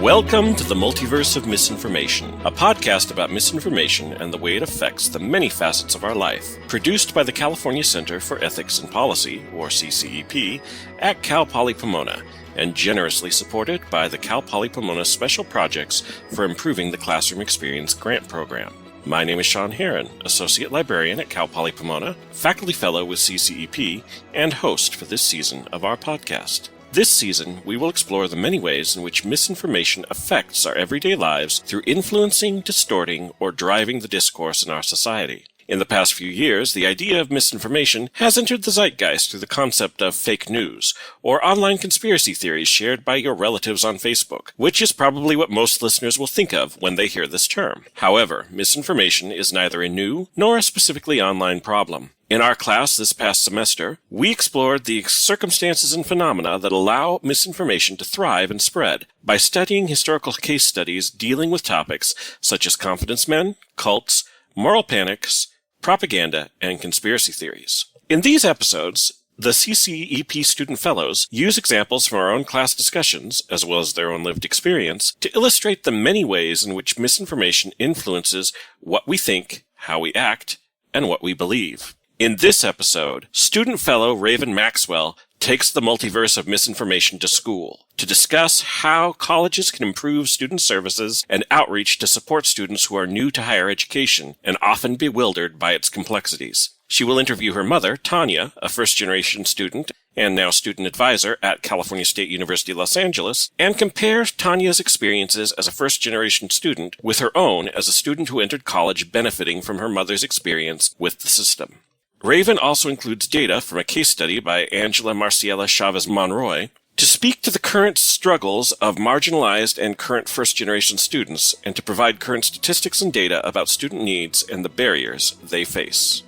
Welcome to the Multiverse of Misinformation, a podcast about misinformation and the way it affects the many facets of our life, produced by the California Center for Ethics and Policy, or CCEP, at Cal Poly Pomona, and generously supported by the Cal Poly Pomona Special Projects for Improving the Classroom Experience grant program. My name is Sean Herron, Associate Librarian at Cal Poly Pomona, Faculty Fellow with CCEP, and host for this season of our podcast. This season, we will explore the many ways in which misinformation affects our everyday lives through influencing, distorting, or driving the discourse in our society. In the past few years, the idea of misinformation has entered the zeitgeist through the concept of fake news, or online conspiracy theories shared by your relatives on Facebook, which is probably what most listeners will think of when they hear this term. However, misinformation is neither a new nor a specifically online problem. In our class this past semester, we explored the circumstances and phenomena that allow misinformation to thrive and spread by studying historical case studies dealing with topics such as confidence men, cults, moral panics, propaganda, and conspiracy theories. In these episodes, the CCEP student fellows use examples from our own class discussions, as well as their own lived experience, to illustrate the many ways in which misinformation influences what we think, how we act, and what we believe. In this episode, student fellow Raven Maxwell takes the multiverse of misinformation to school to discuss how colleges can improve student services and outreach to support students who are new to higher education and often bewildered by its complexities. She will interview her mother, Tanya, a first-generation student and now student advisor at California State University, Los Angeles, and compare Tanya's experiences as a first-generation student with her own as a student who entered college benefiting from her mother's experience with the system. Raven also includes data from a case study by Angela Maricela Chavez-Monroy to speak to the current struggles of marginalized and current first-generation students and to provide current statistics and data about student needs and the barriers they face.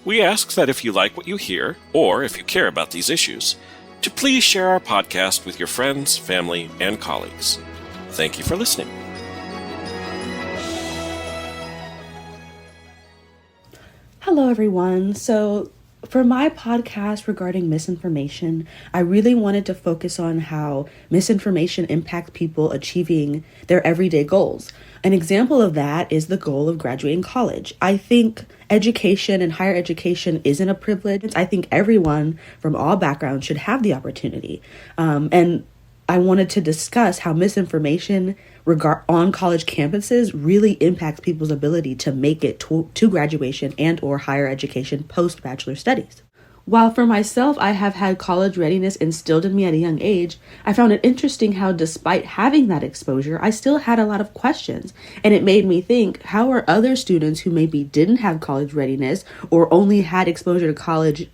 We ask that if you like what you hear, or if you care about these issues, to please share our podcast with your friends, family, and colleagues. Thank you for listening. Hello, everyone. So for my podcast regarding misinformation, I really wanted to focus on how misinformation impacts people achieving their everyday goals. An example of that is the goal of graduating college. I think education and higher education isn't a privilege. I think everyone from all backgrounds should have the opportunity. And I wanted to discuss how misinformation on college campuses really impacts people's ability to make it to graduation and or higher education post-bachelor studies. While for myself, I have had college readiness instilled in me at a young age, I found it interesting how despite having that exposure, I still had a lot of questions. And it made me think, how are other students who maybe didn't have college readiness or only had exposure to college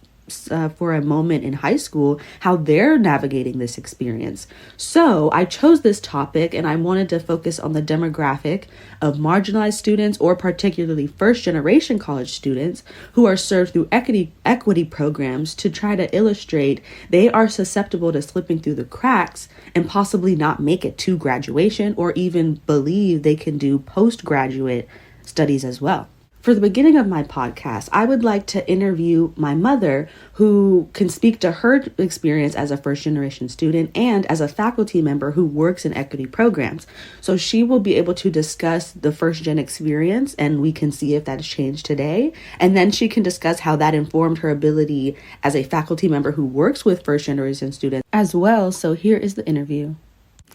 for a moment in high school, how they're navigating this experience. So I chose this topic and I wanted to focus on the demographic of marginalized students, or particularly first-generation college students who are served through equity programs, to try to illustrate they are susceptible to slipping through the cracks and possibly not make it to graduation or even believe they can do postgraduate studies as well. For the beginning of my podcast, I would like to interview my mother, who can speak to her experience as a first-generation student and as a faculty member who works in equity programs. So she will be able to discuss the first-gen experience, and we can see if that has changed today. And then she can discuss how that informed her ability as a faculty member who works with first-generation students as well. So here is the interview.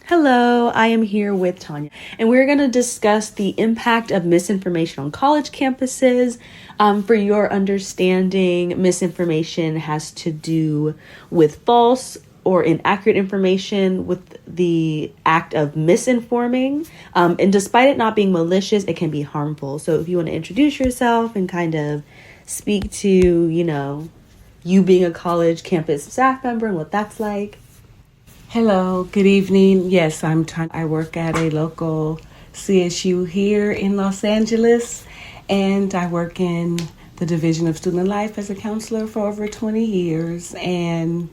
Hello, I am here with Tanya, and we're going to discuss the impact of misinformation on college campuses. For your understanding, misinformation has to do with false or inaccurate information, with the act of misinforming. And despite it not being malicious, it can be harmful. So if you want to introduce yourself and kind of speak to, you being a college campus staff member and what that's like. Hello, good evening. Yes, I'm Tanya. I work at a local CSU here in Los Angeles, and I work in the Division of Student Life as a counselor for over 20 years, and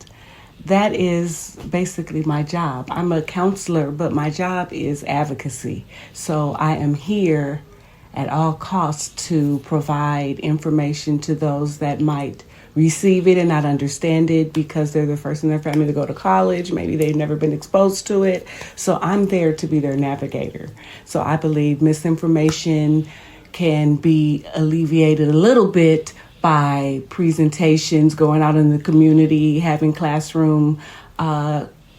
that is basically my job. I'm a counselor, but my job is advocacy. So I am here at all costs to provide information to those that might receive it and not understand it because they're the first in their family to go to college. Maybe they've never been exposed to it. So I'm there to be their navigator. So I believe misinformation can be alleviated a little bit by presentations, going out in the community, having classroom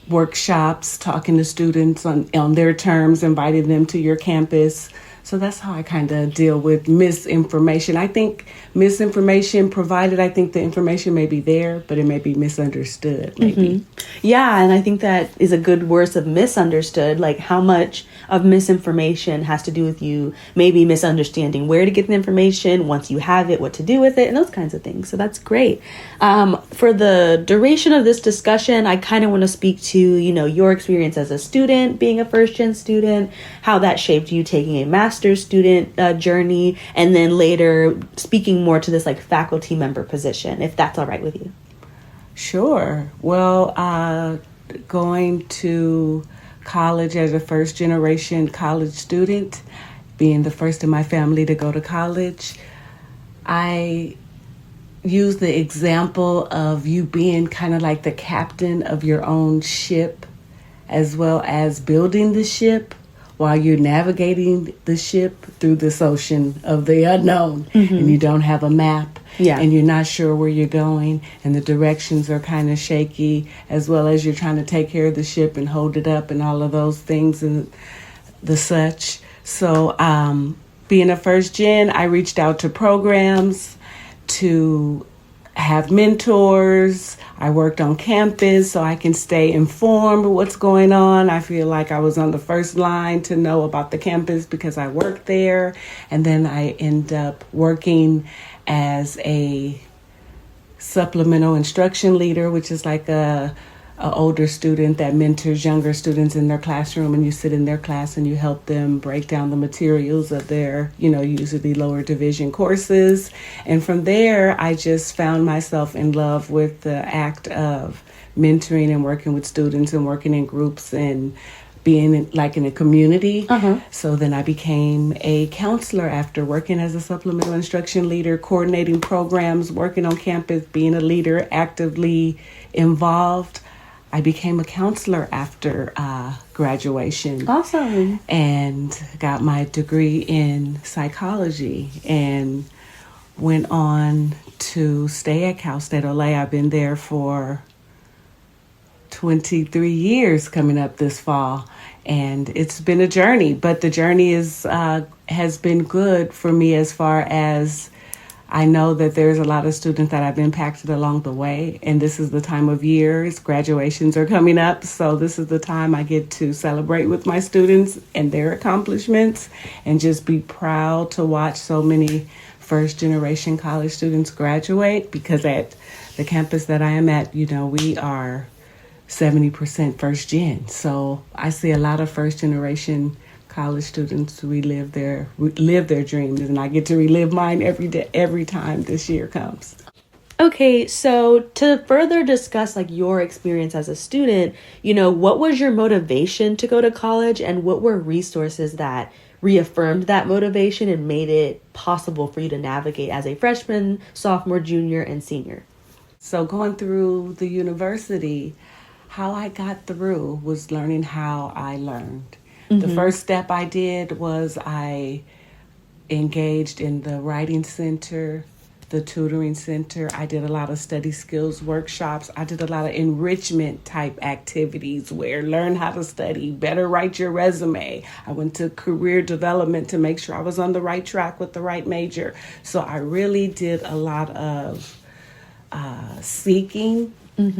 workshops, talking to students on their terms, inviting them to your campus. So that's how I kind of deal with misinformation. I think misinformation, provided I think the information may be there, but it may be misunderstood, maybe. Yeah, and I think that is a good worse of misunderstood, like how much of misinformation has to do with you maybe misunderstanding where to get the information, once you have it, what to do with it, and those kinds of things. So that's great. For the duration of this discussion, I kind of want to speak to, your experience as a student, being a first-gen student, how that shaped you taking a master's student journey, and then later speaking more to this like faculty member position, if that's all right with you. Sure. Well, going to college as a first generation college student, being the first in my family to go to college, I use the example of you being kind of like the captain of your own ship, as well as building the ship while you're navigating the ship through this ocean of the unknown, and you don't have a map, and you're not sure where you're going, and the directions are kind of shaky, as well as you're trying to take care of the ship and hold it up and all of those things and the such. So being a first gen, I reached out to programs to have mentors. I worked on campus so I can stay informed with what's going on. I feel like I was on the first line to know about the campus because I worked there. And then I end up working as a supplemental instruction leader, which is like a older student that mentors younger students in their classroom, and you sit in their class and you help them break down the materials of their, usually lower division courses. And from there, I just found myself in love with the act of mentoring and working with students and working in groups and being in a community. So then I became a counselor after working as a supplemental instruction leader, coordinating programs, working on campus, being a leader, actively involved. I became a counselor after graduation. Awesome. And got my degree in psychology and went on to stay at Cal State Ole. I've been there for 23 years coming up this fall. And it's been a journey, but the journey has been good for me as far as I know that there's a lot of students that I've impacted along the way, and this is the time of years. Graduations are coming up, so this is the time I get to celebrate with my students and their accomplishments and just be proud to watch so many first-generation college students graduate, because at the campus that I am at, we are 70% first-gen. So I see a lot of first-generation college students relive their dreams, and I get to relive mine every time this year comes. Okay, so to further discuss your experience as a student, what was your motivation to go to college, and what were resources that reaffirmed that motivation and made it possible for you to navigate as a freshman, sophomore, junior, and senior? So going through the university, how I got through was learning how I learned. The first step I did was I engaged in the writing center, the tutoring center. I did a lot of study skills workshops. I did a lot of enrichment type activities where learn how to study, better write your resume. I went to career development to make sure I was on the right track with the right major. So I really did a lot of seeking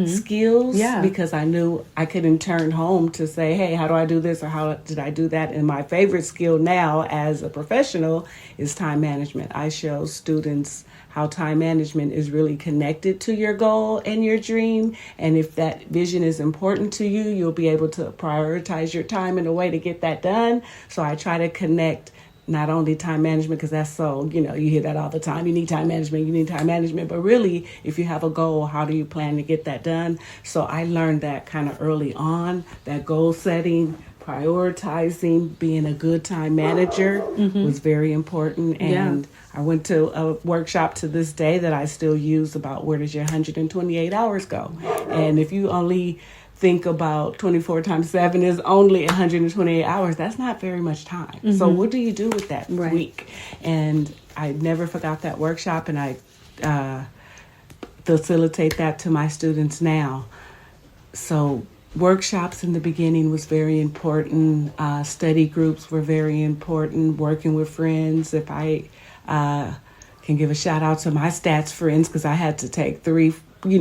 skills, because I knew I couldn't turn home to say, hey, how do I do this or how did I do that? And my favorite skill now as a professional is time management. I show students how time management is really connected to your goal and your dream. And if that vision is important to you, you'll be able to prioritize your time in a way to get that done. So I try to connect not only time management, because that's so, you hear that all the time. You need time management. But really, if you have a goal, how do you plan to get that done? So I learned that kind of early on, that goal setting, prioritizing being a good time manager was very important. And I went to a workshop to this day that I still use about where does your 128 hours go? And if you only think about 24 times 7 is only 128 hours, that's not very much time. So what do you do with that week? And I never forgot that workshop, and I facilitate that to my students now. So workshops in the beginning was very important. Study groups were very important. Working with friends. If I can give a shout out to my stats friends, because I had to take 3,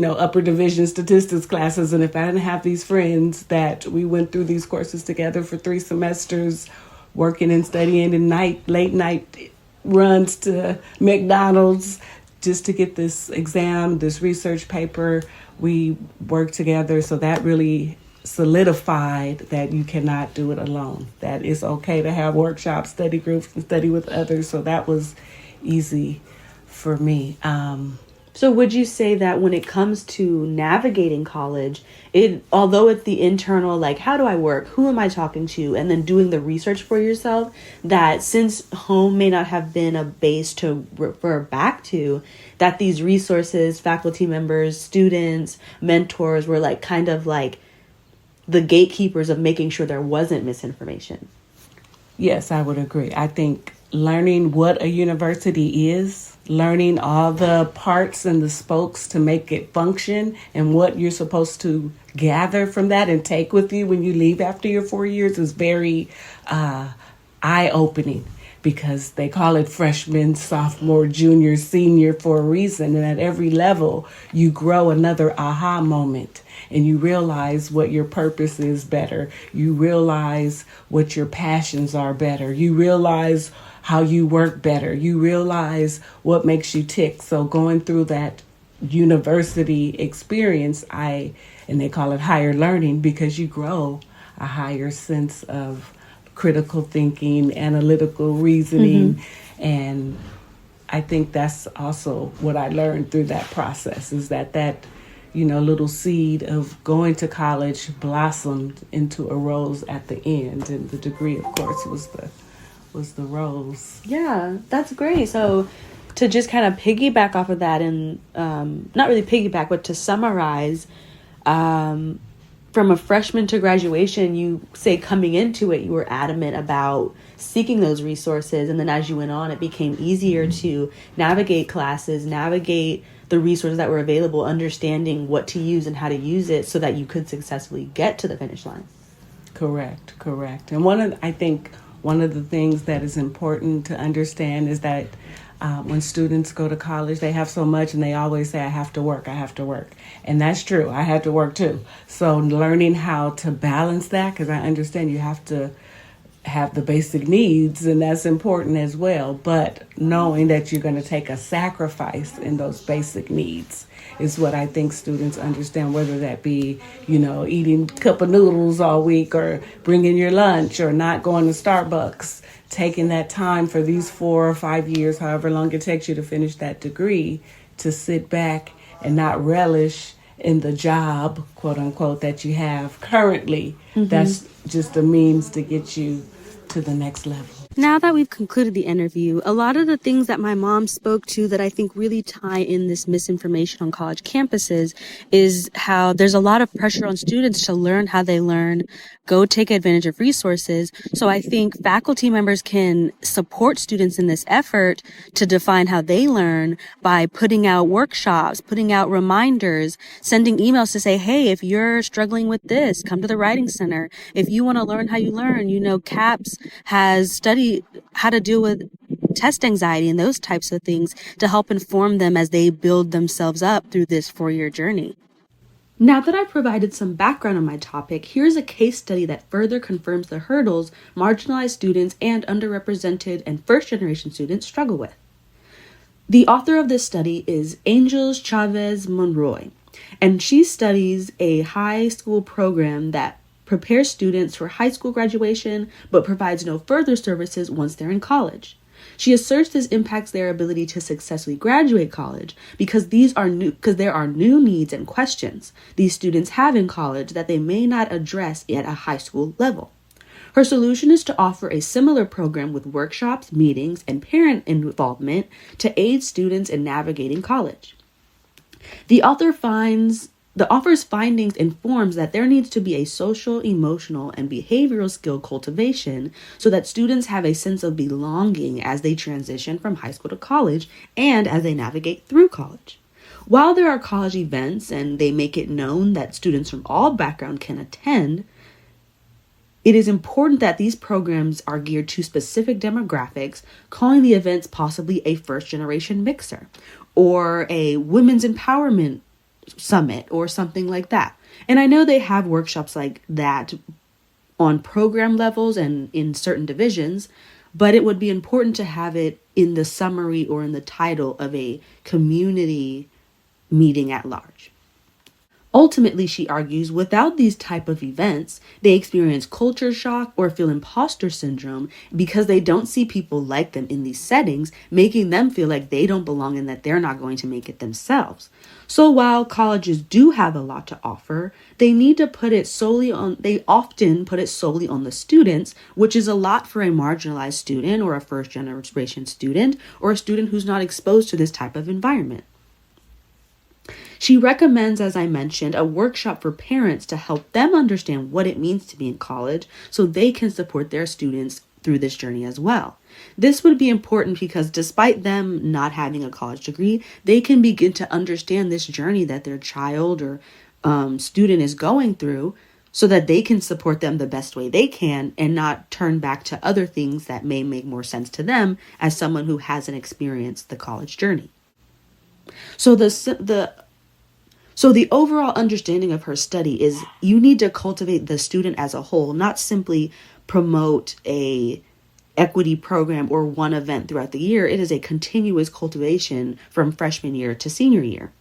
upper division statistics classes. And if I didn't have these friends that we went through these courses together for 3 semesters, working and studying and late night runs to McDonald's just to get this exam, this research paper, we worked together. So that really solidified that you cannot do it alone. That it's okay to have workshops, study groups, and study with others. So that was easy for me. So would you say that when it comes to navigating college, although it's the internal, like, how do I work? Who am I talking to? And then doing the research for yourself, that since home may not have been a base to refer back to, that these resources, faculty members, students, mentors were like kind of like the gatekeepers of making sure there wasn't misinformation? Yes, I would agree. I think learning what a university is, learning all the parts and the spokes to make it function, and what you're supposed to gather from that and take with you when you leave after your 4 years is very eye-opening, because they call it freshman, sophomore, junior, senior for a reason. And at every level, you grow another aha moment, and you realize what your purpose is better. You realize what your passions are better. You realize how you work better. You realize what makes you tick. So going through that university experience, and they call it higher learning, because you grow a higher sense of critical thinking, analytical reasoning. And I think that's also what I learned through that process, is that little seed of going to college blossomed into a rose at the end. And the degree, of course, was the rose. Yeah, that's great. So to just kind of piggyback off of that, and not really piggyback, but to summarize, from a freshman to graduation, you say coming into it, you were adamant about seeking those resources. And then as you went on, it became easier to navigate classes, navigate the resources that were available, understanding what to use and how to use it so that you could successfully get to the finish line. Correct. And I think one of the things that is important to understand is that when students go to college, they have so much, and they always say, I have to work. And that's true. I had to work too. So learning how to balance that, because I understand you have to have the basic needs, and that's important as well. But knowing that you're going to take a sacrifice in those basic needs is what I think students understand, whether that be, eating a cup of noodles all week, or bringing your lunch, or not going to Starbucks, taking that time for these 4 or 5 years, however long it takes you to finish that degree, to sit back and not relish in the job, quote unquote, that you have currently. That's just a means to get you to the next level. Now that we've concluded the interview, a lot of the things that my mom spoke to that I think really tie in this misinformation on college campuses is how there's a lot of pressure on students to learn how they learn, go take advantage of resources. So I think faculty members can support students in this effort to define how they learn by putting out workshops, putting out reminders, sending emails to say, hey, if you're struggling with this, come to the Writing Center. If you want to learn how you learn, CAPS has studied how to deal with test anxiety and those types of things to help inform them as they build themselves up through this 4-year journey. Now that I've provided some background on my topic, here's a case study that further confirms the hurdles marginalized students and underrepresented and first-generation students struggle with. The author of this study is Angela Chavez-Monroy, and she studies a high school program that prepares students for high school graduation, but provides no further services once they're in college. She asserts this impacts their ability to successfully graduate college because there are new needs and questions these students have in college that they may not address at a high school level. Her solution is to offer a similar program with workshops, meetings, and parent involvement to aid students in navigating college. The author's findings informs that there needs to be a social, emotional, and behavioral skill cultivation so that students have a sense of belonging as they transition from high school to college and as they navigate through college. While there are college events and they make it known that students from all backgrounds can attend, it is important that these programs are geared to specific demographics, calling the events possibly a first-generation mixer or a women's empowerment summit or something like that. And I know they have workshops like that on program levels and in certain divisions, but it would be important to have it in the summary or in the title of a community meeting at large. Ultimately, she argues, without these type of events, they experience culture shock or feel imposter syndrome because they don't see people like them in these settings, making them feel like they don't belong and that they're not going to make it themselves. So while colleges do have a lot to offer, they often put it solely on the students, which is a lot for a marginalized student or a first generation student or a student who's not exposed to this type of environment. She recommends, as I mentioned, a workshop for parents to help them understand what it means to be in college so they can support their students through this journey as well. This would be important because despite them not having a college degree, they can begin to understand this journey that their child or student is going through so that they can support them the best way they can and not turn back to other things that may make more sense to them as someone who hasn't experienced the college journey. So the overall understanding of her study is you need to cultivate the student as a whole, not simply promote a equity program or one event throughout the year. It is a continuous cultivation from freshman year to senior year.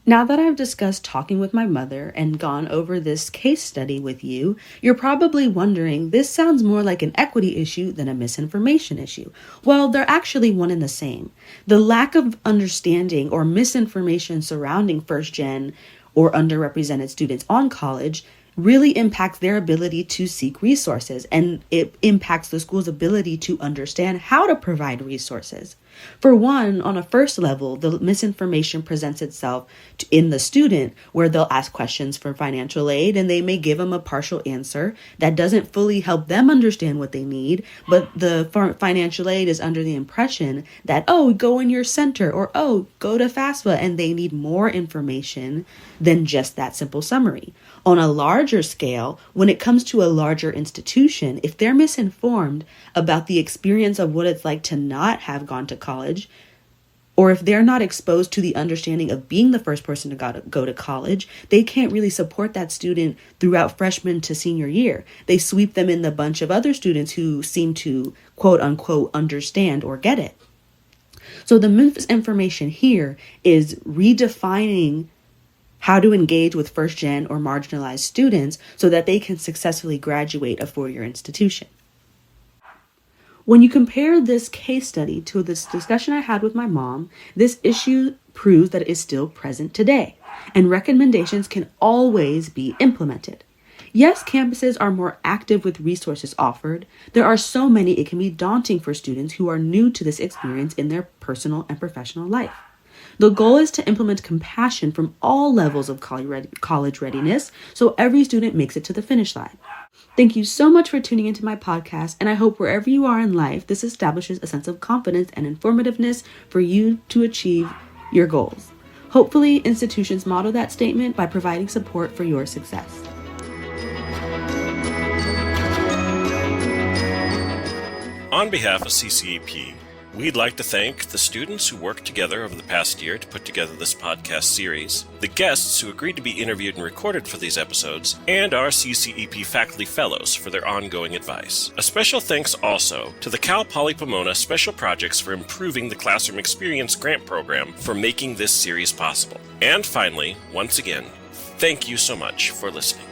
Now that I've discussed talking with my mother and gone over this case study with you, you're probably wondering, this sounds more like an equity issue than a misinformation issue. Well, they're actually one and the same. The lack of understanding or misinformation surrounding first-gen or underrepresented students on college really impacts their ability to seek resources, and it impacts the school's ability to understand how to provide resources. For one, on a first level, the misinformation presents itself in the student, where they'll ask questions for financial aid and they may give them a partial answer that doesn't fully help them understand what they need, but the financial aid is under the impression that, oh, go in your center, or oh, go to FAFSA, and they need more information than just that simple summary. On a larger scale, when it comes to a larger institution, if they're misinformed about the experience of what it's like to not have gone to college, or if they're not exposed to the understanding of being the first person to go to college, they can't really support that student throughout freshman to senior year. They sweep them in the bunch of other students who seem to, quote unquote, understand or get it. So the misinformation here is redefining how to engage with first-gen or marginalized students so that they can successfully graduate a four-year institution. When you compare this case study to this discussion I had with my mom, this issue proves that it is still present today, and recommendations can always be implemented. Yes, campuses are more active with resources offered. There are so many it can be daunting for students who are new to this experience in their personal and professional life. The goal is to implement compassion from all levels of college readiness so every student makes it to the finish line. Thank you so much for tuning into my podcast, and I hope wherever you are in life, this establishes a sense of confidence and informativeness for you to achieve your goals. Hopefully, institutions model that statement by providing support for your success. On behalf of CCEP, we'd like to thank the students who worked together over the past year to put together this podcast series, the guests who agreed to be interviewed and recorded for these episodes, and our CCEP faculty fellows for their ongoing advice. A special thanks also to the Cal Poly Pomona Special Projects for improving the Classroom Experience Grant Program for making this series possible. And finally, once again, thank you so much for listening.